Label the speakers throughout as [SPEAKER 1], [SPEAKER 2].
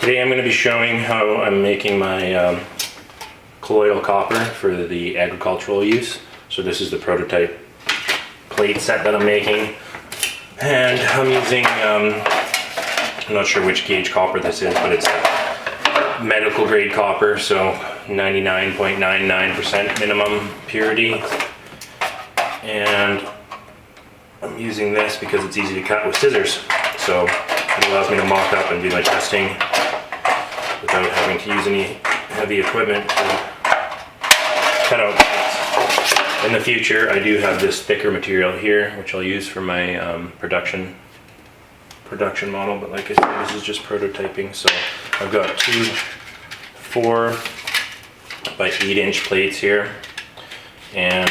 [SPEAKER 1] Today I'm going to be showing how I'm making my colloidal copper for the agricultural use. So this is the prototype plate set that I'm making, and I'm using I'm not sure which gauge copper this is, but it's a medical grade copper, so 99.99% minimum purity. And I'm using this because it's easy to cut with scissors, so it allows me to mock up and do my testing without having to use any heavy equipment to cut out plates. In the future, I do have this thicker material here, which I'll use for my production model, but like I said, this is just prototyping. So I've got two 4 by 8 inch plates here, and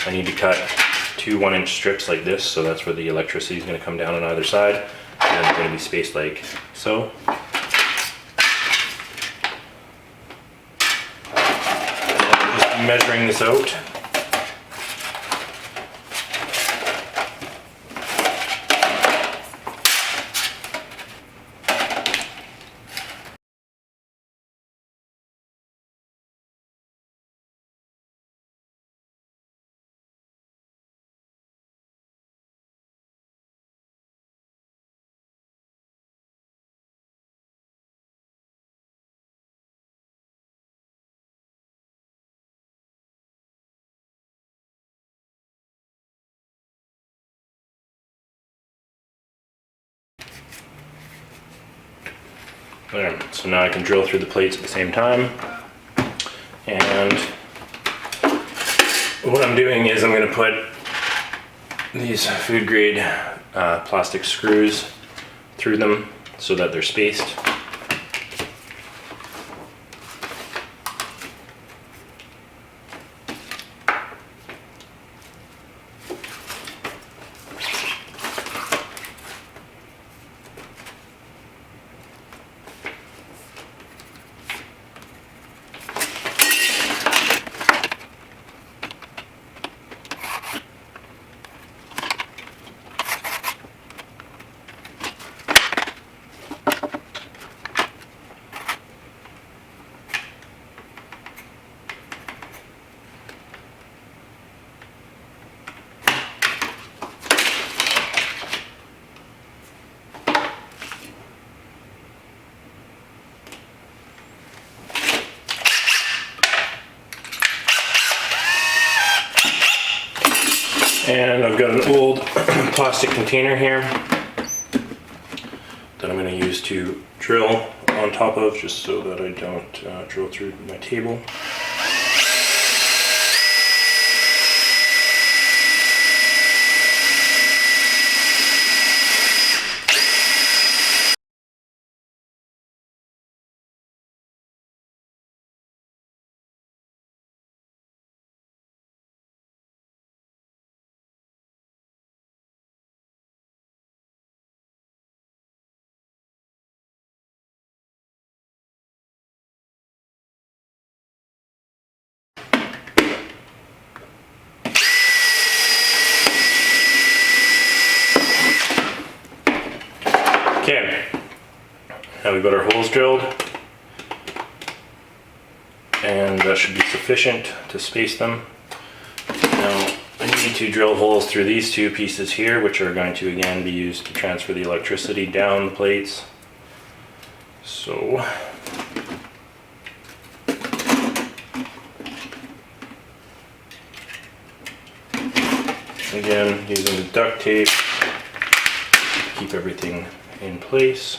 [SPEAKER 1] I need to cut 2 1-inch strips like this, so that's where the electricity is going to come down on either side, and it's going to be spaced like so. Just measuring this out. There. So now I can drill through the plates at the same time, and what I'm doing is I'm going to put these food grade plastic screws through them so that they're spaced. And I've got an old plastic container here that I'm going to use to drill on top of, just so that I don't drill through my table. Okay, now we've got our holes drilled, and that should be sufficient to space them. Now I need to drill holes through these 2 pieces here, which are going to again be used to transfer the electricity down the plates. So again, using the duct tape to keep everything in place.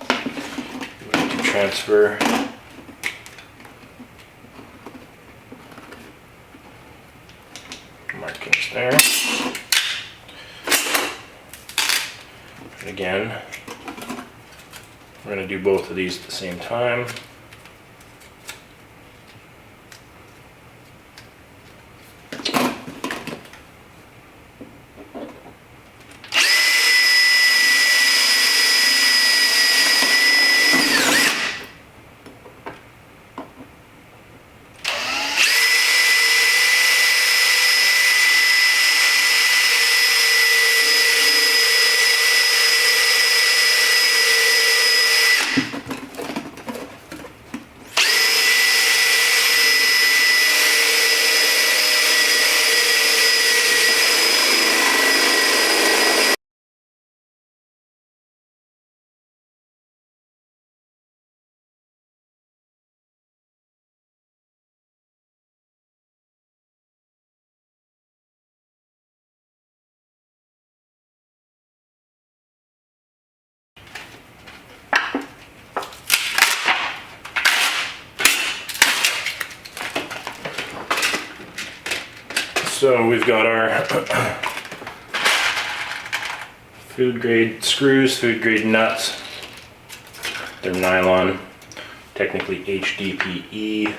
[SPEAKER 1] I'm going to transfer markings there. And again, we're going to do both of these at the same time. So we've got our food grade screws, food grade nuts. They're nylon, technically HDPE.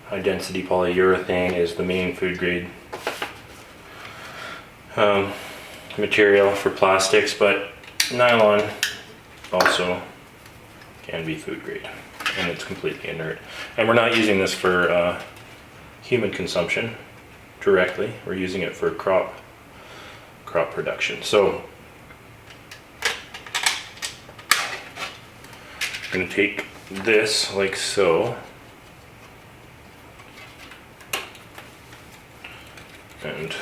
[SPEAKER 1] High density polyurethane is the main food grade material for plastics, but nylon also can be food grade, and it's completely inert. And we're not using this for human consumption directly. We're using it for crop production. So I'm going to take this like so, and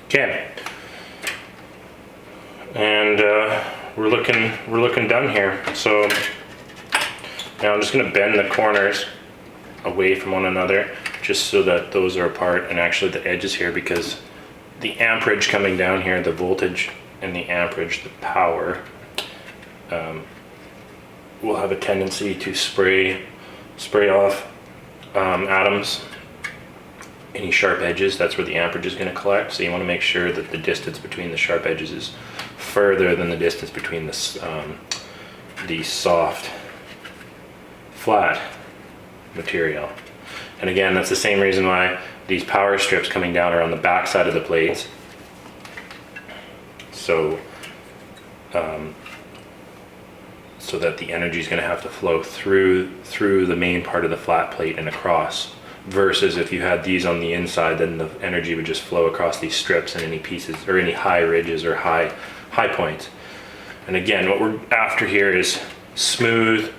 [SPEAKER 1] okay, and we're looking done here. So now I'm just going to bend the corners away from one another, just so that those are apart, and actually the edges here, because the amperage coming down here, the voltage and the amperage, the power, will have a tendency to spray off atoms. Any sharp edges, that's where the amperage is going to collect. So you want to make sure that the distance between the sharp edges is further than the distance between the soft, flat material. And again, that's the same reason why these power strips coming down are on the back side of the plates. So, so that the energy is going to have to flow through the main part of the flat plate and across. Versus if you had these on the inside, then the energy would just flow across these strips and any pieces or any high ridges or high points. And again, what we're after here is smooth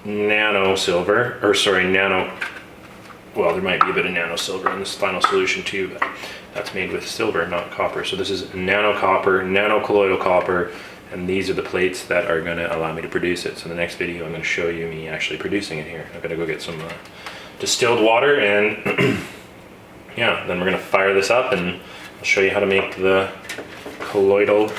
[SPEAKER 1] nano silver, or sorry, well, there might be a bit of nano silver in this final solution too, but that's made with silver, not copper. So this is nano copper, nano colloidal copper, and these are the plates that are going to allow me to produce it. So in the next video, I'm going to show you me actually producing it here. I've got to go get some distilled water, and yeah, then we're going to fire this up and I'll show you how to make the colloidal